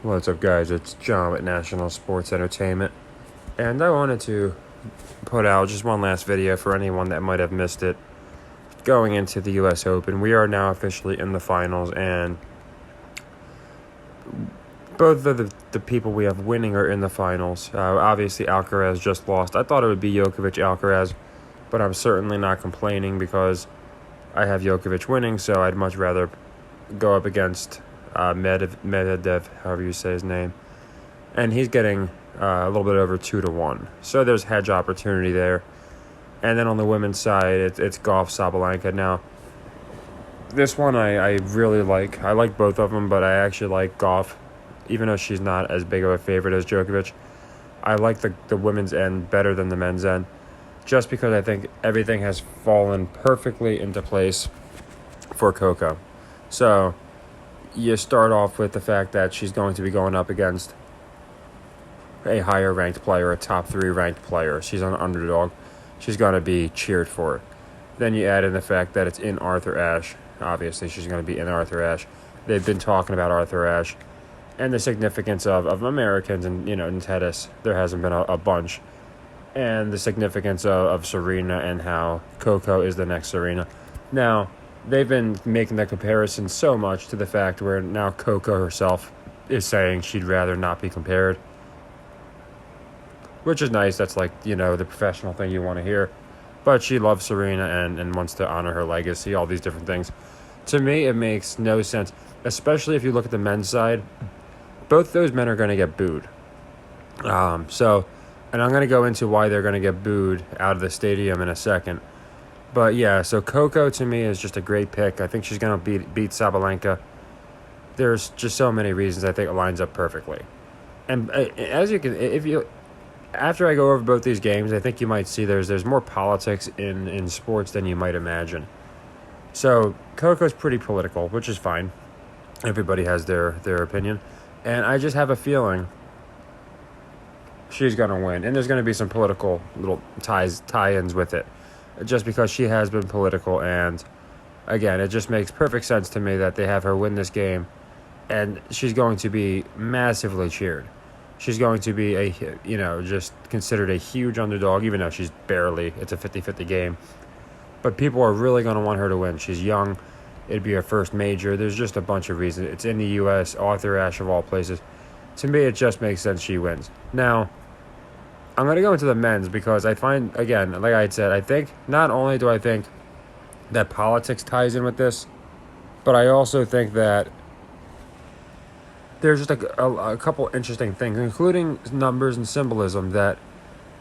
What's up, guys? It's John with National Sports Entertainment, and I wanted to put out just one last video for anyone that might have missed it. Going into the U.S. Open, we are now officially in the finals, and both of the people we have winning are in the finals. Obviously, Alcaraz just lost. I thought it would be Djokovic-Alcaraz, but I'm certainly not complaining because I have Djokovic winning, so I'd much rather go up against Medvedev, however you say his name, and he's getting a little bit over 2-1. So there's hedge opportunity there. And then on the women's side, it's Gauff, Sabalenka. Now, this one I really like. I like both of them, but I actually like Gauff, even though she's not as big of a favorite as Djokovic. I like the women's end better than the men's end, just because I think everything has fallen perfectly into place for Coco. So you start off with the fact that she's going to be going up against a higher ranked player, a top 3 ranked player. She's an underdog. She's going to be cheered for it. Then you add in the fact that it's in Arthur Ashe. Obviously, she's going to be in Arthur Ashe. They've been talking about Arthur Ashe and the significance of Americans and, in tennis. There hasn't been a bunch. And the significance of Serena and how Coco is the next Serena. Now, they've been making the comparison so much to the fact where now Coco herself is saying she'd rather not be compared, which is nice. That's like, the professional thing you want to hear. But she loves Serena and wants to honor her legacy, all these different things. To me, it makes no sense, especially if you look at the men's side. Both those men are going to get booed. And I'm going to go into why they're going to get booed out of the stadium in a second. But yeah, so Coco to me is just a great pick. I think she's going to beat Sabalenka. There's just so many reasons I think it lines up perfectly. And after I go over both these games, I think you might see there's more politics in sports than you might imagine. So Coco's pretty political, which is fine. Everybody has their opinion. And I just have a feeling she's going to win. And there's going to be some political little tie-ins with it, just because she has been political. And again, it just makes perfect sense to me that they have her win this game, and she's going to be massively cheered. She's going to be just considered a huge underdog, even though it's a 50-50 game. But people are really going to want her to win. She's young. It'd be her first major. There's just a bunch of reasons. It's in the U.S., Arthur Ashe of all places. To me, it just makes sense she wins. Now, I'm going to go into the men's because I find, again, like I had said, I think not only do I think that politics ties in with this, but I also think that there's just a couple interesting things, including numbers and symbolism, that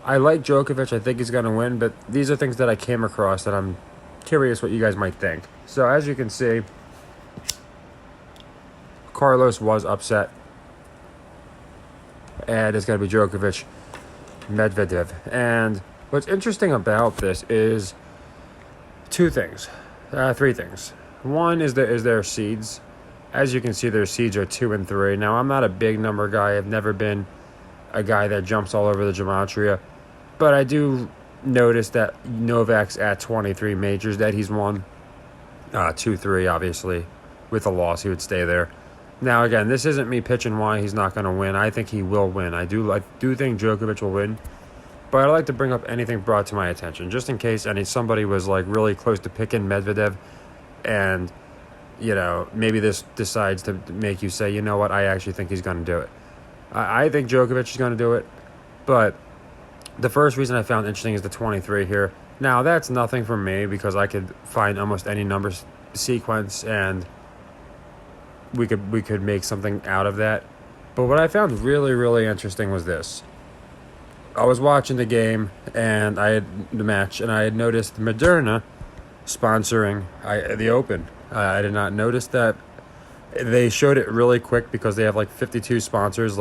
I like Djokovic. I think he's going to win, but these are things that I came across that I'm curious what you guys might think. So as you can see, Carlos was upset, and it's going to be Djokovic, Medvedev. And what's interesting about this is three things. One is their seeds. As you can see, their seeds are 2 and 3. Now, I'm not a big number guy. I've never been a guy that jumps all over the gematria. But I do notice that Novak's at 23 majors that he's won. 2-3, obviously. With a loss, he would stay there. Now, again, this isn't me pitching why he's not going to win. I think he will win. I do think Djokovic will win. But I like to bring up anything brought to my attention, just in case somebody was really close to picking Medvedev, and maybe this decides to make you say, you know what, I actually think he's going to do it. I think Djokovic is going to do it, but the first reason I found interesting is the 23 here. Now, that's nothing for me because I could find almost any number sequence and we could make something out of that. But what I found really, really interesting was this. I was watching the game and I had the match, and I had noticed Moderna sponsoring the Open. I did not notice that. They showed it really quick because they have 52 sponsors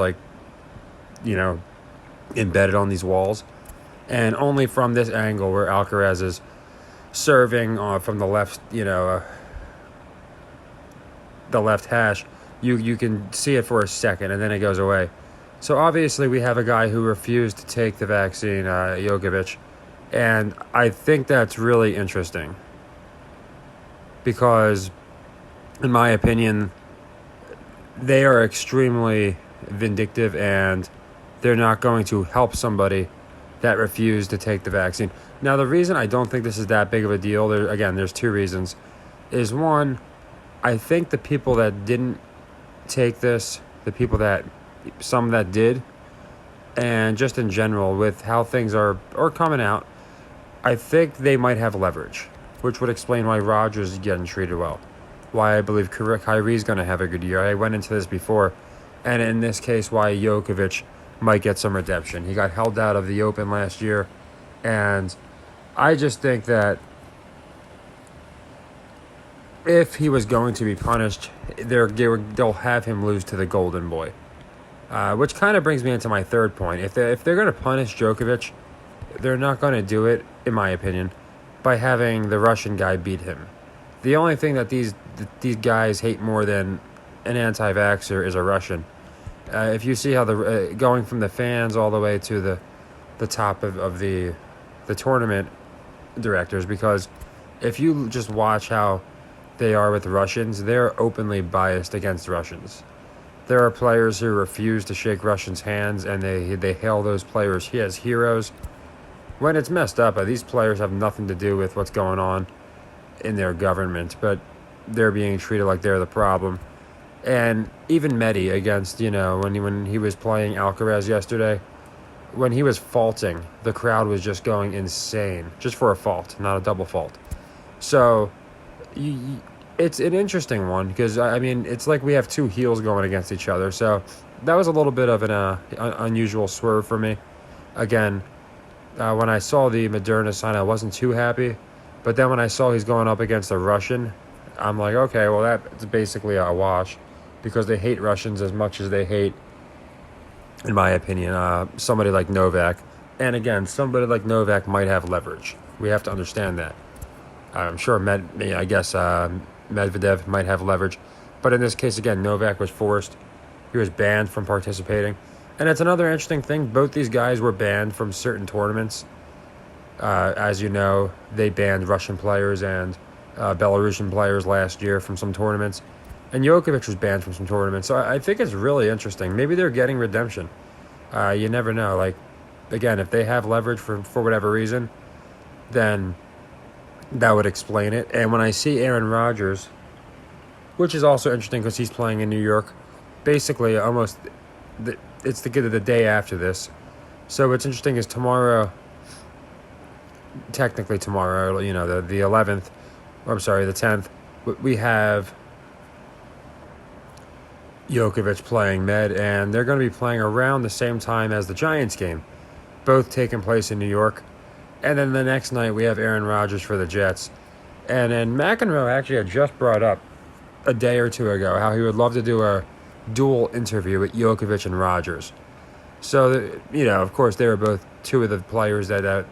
embedded on these walls. And only from this angle where Alcaraz is serving from the left, the left hash, you can see it for a second and then it goes away. So obviously we have a guy who refused to take the vaccine, Djokovic, and I think that's really interesting because, in my opinion, they are extremely vindictive, and they're not going to help somebody that refused to take the vaccine. Now, the reason I don't think this is that big of a deal, there's two reasons. Is one, I think the people that didn't take this, some that did, and just in general with how things are coming out, I think they might have leverage, which would explain why Rodgers is getting treated well, why I believe Kyrie's going to have a good year. I went into this before, and in this case, why Djokovic might get some redemption. He got held out of the Open last year, and I just think that if he was going to be punished, they'll have him lose to the Golden Boy. Which kind of brings me into my third point. If they're going to punish Djokovic, they're not going to do it, in my opinion, by having the Russian guy beat him. The only thing that these guys hate more than an anti-vaxxer is a Russian. If you see how going from the fans all the way to the top of the tournament directors, because if you just watch how they are with Russians, they're openly biased against Russians. There are players who refuse to shake Russians' hands, and they hail those players as heroes. When it's messed up, these players have nothing to do with what's going on in their government, but they're being treated like they're the problem. And even Medi against, when he was playing Alcaraz yesterday, when he was faulting, the crowd was just going insane, just for a fault, not a double fault. So it's an interesting one, because, it's like we have two heels going against each other. So that was a little bit of an unusual swerve for me. Again, when I saw the Moderna sign, I wasn't too happy. But then when I saw he's going up against a Russian, I'm like, okay, well, that's basically a wash, because they hate Russians as much as they hate, in my opinion, somebody like Novak. And again, somebody like Novak might have leverage. We have to understand that. I'm sure Medvedev might have leverage. But in this case, again, Novak was forced. He was banned from participating. And it's another interesting thing. Both these guys were banned from certain tournaments. As you know, they banned Russian players and Belarusian players last year from some tournaments. And Djokovic was banned from some tournaments. So I think it's really interesting. Maybe they're getting redemption. You never know. Like, again, if they have leverage for whatever reason, then that would explain it. And when I see Aaron Rodgers, which is also interesting because he's playing in New York, basically it's the day after this. So what's interesting is technically tomorrow, the 11th, the 10th, we have Djokovic playing Med, and they're going to be playing around the same time as the Giants game, both taking place in New York. And then the next night, we have Aaron Rodgers for the Jets. And then McEnroe actually had just brought up a day or two ago how he would love to do a dual interview with Djokovic and Rodgers. So, of course, they were both two of the players that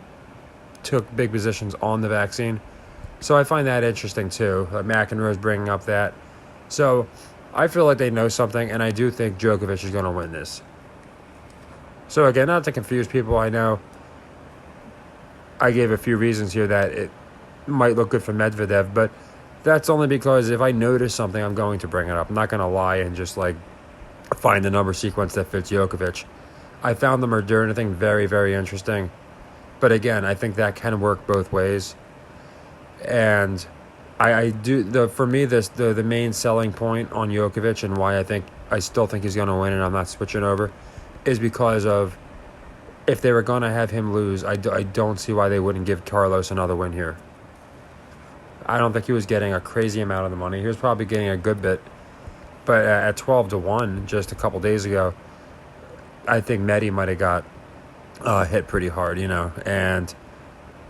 took big positions on the vaccine. So I find that interesting, too. McEnroe's bringing up that. So I feel like they know something, and I do think Djokovic is going to win this. So, again, not to confuse people, I know I gave a few reasons here that it might look good for Medvedev, but that's only because if I notice something, I'm going to bring it up. I'm not going to lie and just, find the number sequence that fits Djokovic. I found the Moderna thing very, very interesting. But, again, I think that can work both ways. And for me, the main selling point on Djokovic and why I still think he's going to win and I'm not switching over is because of, if they were going to have him lose, I don't see why they wouldn't give Carlos another win here. I don't think he was getting a crazy amount of the money. He was probably getting a good bit. But at 12-1 just a couple days ago, I think Medi might have got hit pretty hard, and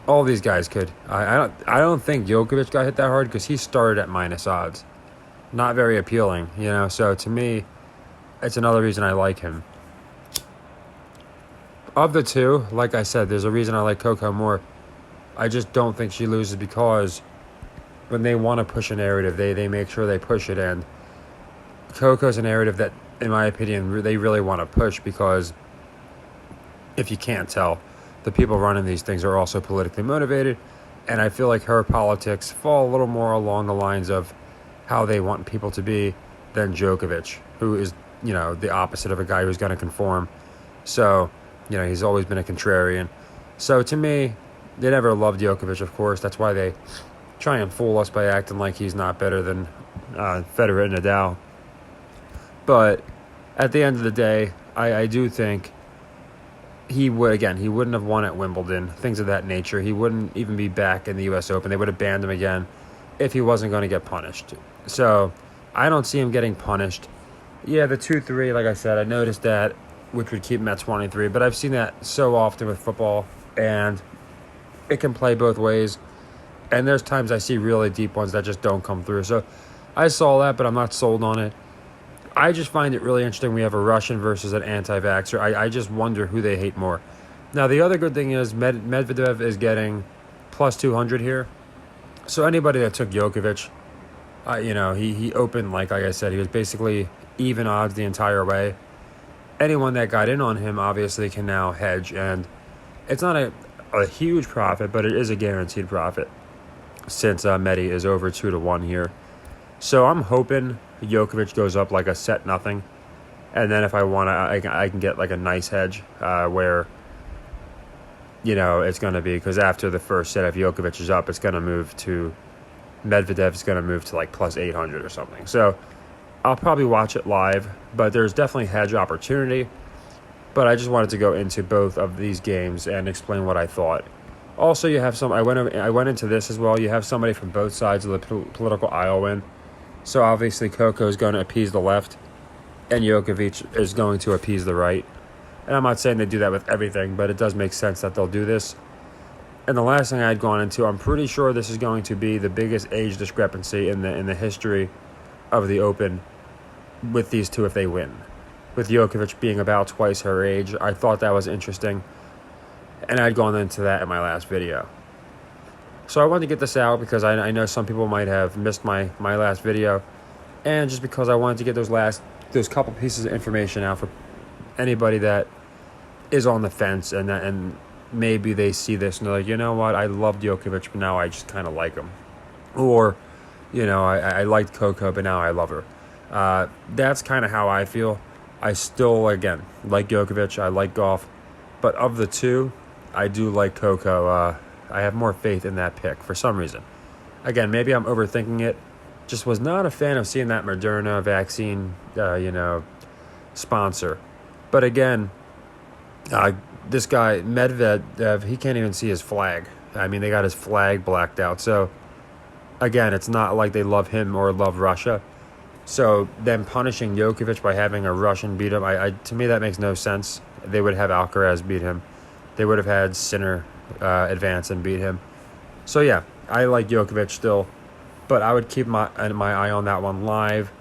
all these guys could. I don't think Djokovic got hit that hard because he started at minus odds. Not very appealing, So to me, it's another reason I like him. Of the two, like I said, there's a reason I like Coco more. I just don't think she loses because when they want to push a narrative, they make sure they push it. And Coco's a narrative that, in my opinion, they really want to push because, if you can't tell, the people running these things are also politically motivated. And I feel like her politics fall a little more along the lines of how they want people to be than Djokovic, who is, the opposite of a guy who's going to conform. So, he's always been a contrarian. So to me, they never loved Djokovic, of course. That's why they try and fool us by acting like he's not better than Federer and Nadal. But at the end of the day, I do think he wouldn't have won at Wimbledon, things of that nature. He wouldn't even be back in the U.S. Open. They would have banned him again if he wasn't going to get punished. So I don't see him getting punished. Yeah, the 2-3, like I said, I noticed that, which would keep him at 23. But I've seen that so often with football, and it can play both ways. And there's times I see really deep ones that just don't come through. So I saw that, but I'm not sold on it. I just find it really interesting we have a Russian versus an anti-vaxxer. I just wonder who they hate more. Now, the other good thing is Medvedev is getting plus 200 here. So anybody that took Djokovic, he opened, like I said, he was basically even odds the entire way. Anyone that got in on him obviously can now hedge, and it's not a huge profit, but it is a guaranteed profit since Medi is over 2-1 here. So I'm hoping Djokovic goes up like a set nothing, and then if I want to, I can get like a nice hedge where it's going to be, because after the first set, if Djokovic is up, it's going to move to Medvedev's going to move to like plus 800 or something. So I'll probably watch it live, but there's definitely hedge opportunity. But I just wanted to go into both of these games and explain what I thought. Also, you have I went into this as well. You have somebody from both sides of the political aisle win. So obviously Coco is going to appease the left, and Djokovic is going to appease the right. And I'm not saying they do that with everything, but it does make sense that they'll do this. And the last thing I had gone into, I'm pretty sure this is going to be the biggest age discrepancy in the history of the Open with these two if they win. With Djokovic being about twice her age, I thought that was interesting. And I'd gone into that in my last video. So I wanted to get this out because I know some people might have missed my last video. And just because I wanted to get those couple pieces of information out for anybody that is on the fence and maybe they see this and they're like, you know what, I love Djokovic, but now I just kind of like him. Or, I liked Coco, but now I love her. That's kind of how I feel. I still, again, like Djokovic, I like Gauff. But of the two, I do like Coco. I have more faith in that pick for some reason. Again, maybe I'm overthinking it. Just was not a fan of seeing that Moderna vaccine, sponsor. But again, this guy, Medvedev, he can't even see his flag. I mean, they got his flag blacked out. So, again, it's not like they love him or love Russia. So, them punishing Djokovic by having a Russian beat him, to me, that makes no sense. They would have Alcaraz beat him. They would have had Sinner advance and beat him. So, yeah, I like Djokovic still. But I would keep my eye on that one live.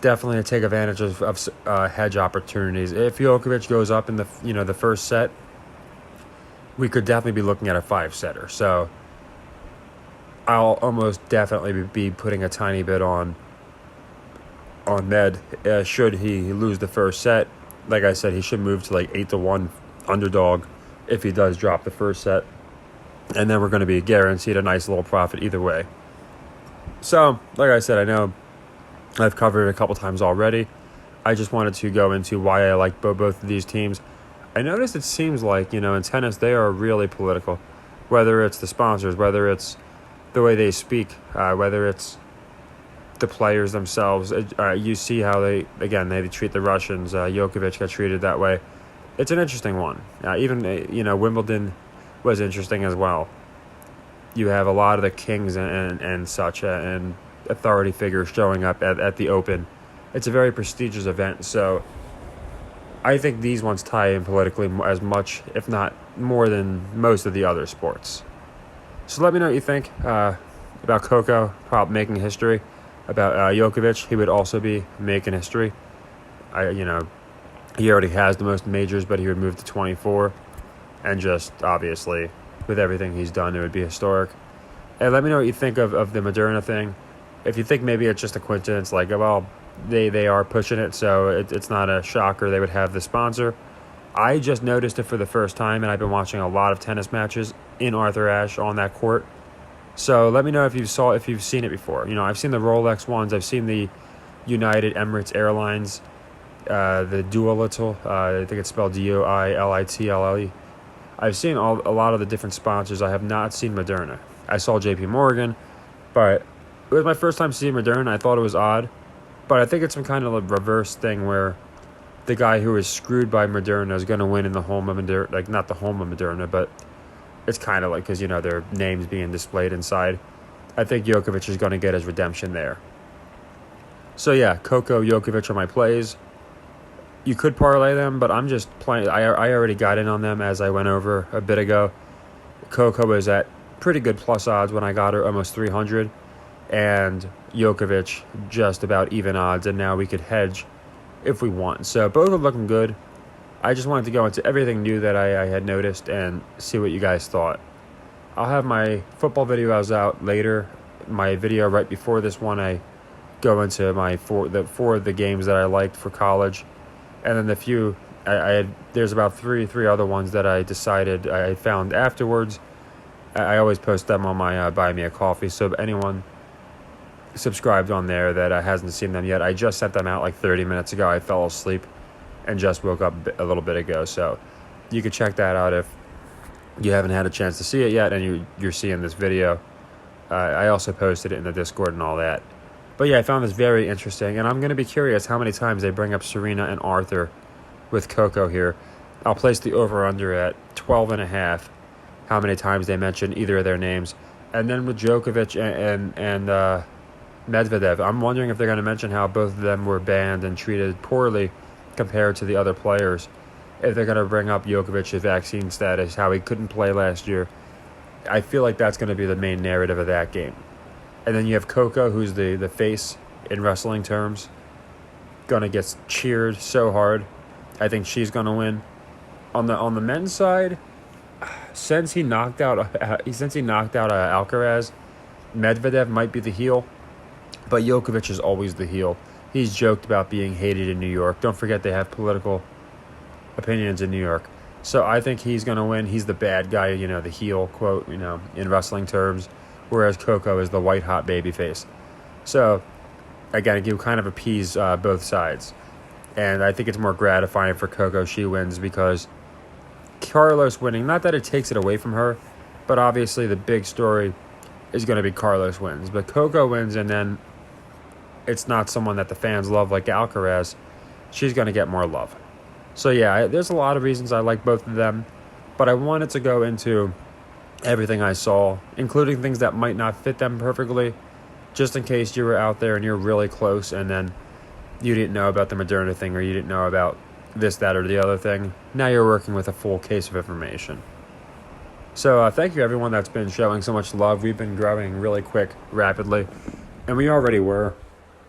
Definitely to take advantage of hedge opportunities. If Djokovic goes up in the first set, we could definitely be looking at a 5-setter. So I'll almost definitely be putting a tiny bit on Med. Should he lose the first set, like I said, he should move to like 8-1 underdog if he does drop the first set, and then we're going to be guaranteed a nice little profit either way. So, like I said, I know I've covered it a couple times already. I just wanted to go into why I like both of these teams. I noticed it seems like, in tennis, they are really political. Whether it's the sponsors, whether it's the way they speak, whether it's the players themselves. You see how they treat the Russians. Djokovic got treated that way. It's an interesting one. Even, Wimbledon was interesting as well. You have a lot of the kings and such and authority figures showing up at the Open. It's a very prestigious event, so I think these ones tie in politically as much, if not more than most of the other sports. So let me know what you think about Coco probably making history. About Djokovic, he would also be making history. He already has the most majors, but he would move to 24. And just, obviously, with everything he's done, it would be historic. And let me know what you think of the Moderna thing. If you think maybe it's just a coincidence, like, well, they are pushing it, so it's not a shocker they would have the sponsor. I just noticed it for the first time, and I've been watching a lot of tennis matches in Arthur Ashe on that court. So let me know if you've seen it before. I've seen the Rolex ones. I've seen the United Emirates Airlines. the Duolitle. I think it's spelled Doilitle. I've seen a lot of the different sponsors. I have not seen Moderna. I saw J.P. Morgan, but it was my first time seeing Moderna. I thought it was odd, but I think it's some kind of a reverse thing where the guy who is screwed by Moderna is going to win in the home of Moderna, like not the home of Moderna, but it's kind of like because their names being displayed inside. I think Djokovic is going to get his redemption there. So yeah, Coco, Djokovic are my plays. You could parlay them, but I'm just playing. I already got in on them as I went over a bit ago. Coco was at pretty good plus odds when I got her, almost 300, and Djokovic just about even odds, and now we could hedge if we want. So both are looking good. I just wanted to go into everything new that I had noticed and see what you guys thought. I'll have my football video out later. My video right before this one, I go into my four of the games that I liked for college, and then the few there's about three other ones that I decided I found afterwards. I always post them on my Buy Me a Coffee, so if anyone subscribed on there that hasn't seen them yet, I just sent them out like 30 minutes ago. I fell asleep and just woke up a little bit ago, so you can check that out if you haven't had a chance to see it yet and you're seeing this video. I also posted it in the Discord and all that. But yeah, I found this very interesting, and I'm going to be curious how many times they bring up Serena and Arthur with Coco here. I'll place the over-under at 12.5, how many times they mention either of their names. And then with Djokovic and Medvedev, I'm wondering if they're going to mention how both of them were banned and treated poorly compared to the other players. If they're going to bring up Djokovic's vaccine status, how he couldn't play last year. I feel like that's going to be the main narrative of that game. And then you have Coco, who's the face in wrestling terms, going to get cheered so hard. I think she's going to win. On the men's side, since he knocked out Alcaraz, Medvedev might be the heel, but Djokovic is always the heel. He's joked about being hated in New York. Don't forget they have political opinions in New York. So I think he's going to win. He's the bad guy, the heel, quote, in wrestling terms, whereas Coco is the white-hot babyface. So, again, you kind of appease both sides. And I think it's more gratifying for Coco she wins because Carlos winning, not that it takes it away from her, but obviously the big story is going to be Carlos wins. But Coco wins, and then it's not someone that the fans love like Alcaraz. She's going to get more love. So, yeah, there's a lot of reasons I like both of them, but I wanted to go into everything I saw, including things that might not fit them perfectly, just in case you were out there and you're really close and then you didn't know about the Moderna thing or you didn't know about this, that, or the other thing. Now you're working with a full case of information. So thank you, everyone that's been showing so much love. We've been growing really quick, rapidly, and we already were.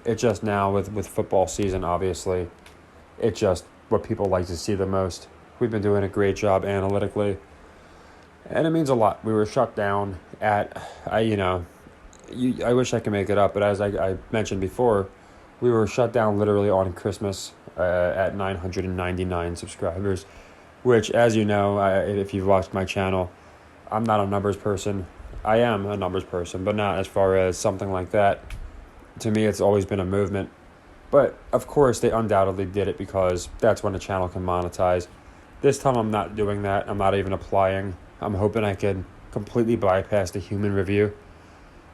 It's just now with football season, obviously, it's just what people like to see the most. We've been doing a great job analytically, and it means a lot. We were shut down I wish I could make it up, but as I mentioned before, we were shut down literally on Christmas at 999 subscribers, which, as you know, if you've watched my channel, I'm not a numbers person. I am a numbers person, but not as far as something like that. To me, it's always been a movement. But, of course, they undoubtedly did it because that's when a channel can monetize. This time I'm not doing that. I'm not even applying. I'm hoping I can completely bypass the human review.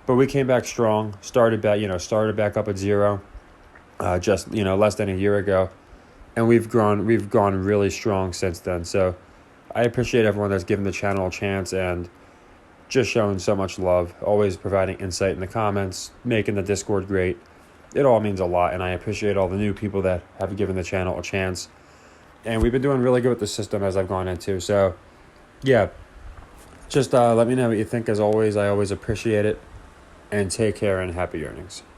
But we came back strong, started back up at zero, just less than a year ago, and we've gone really strong since then. So I appreciate everyone that's given the channel a chance and just showing so much love, always providing insight in the comments, making the Discord great. It all means a lot, and I appreciate all the new people that have given the channel a chance. And we've been doing really good with the system as I've gone into. So yeah, just let me know what you think. As always, I always appreciate it. And take care and happy earnings.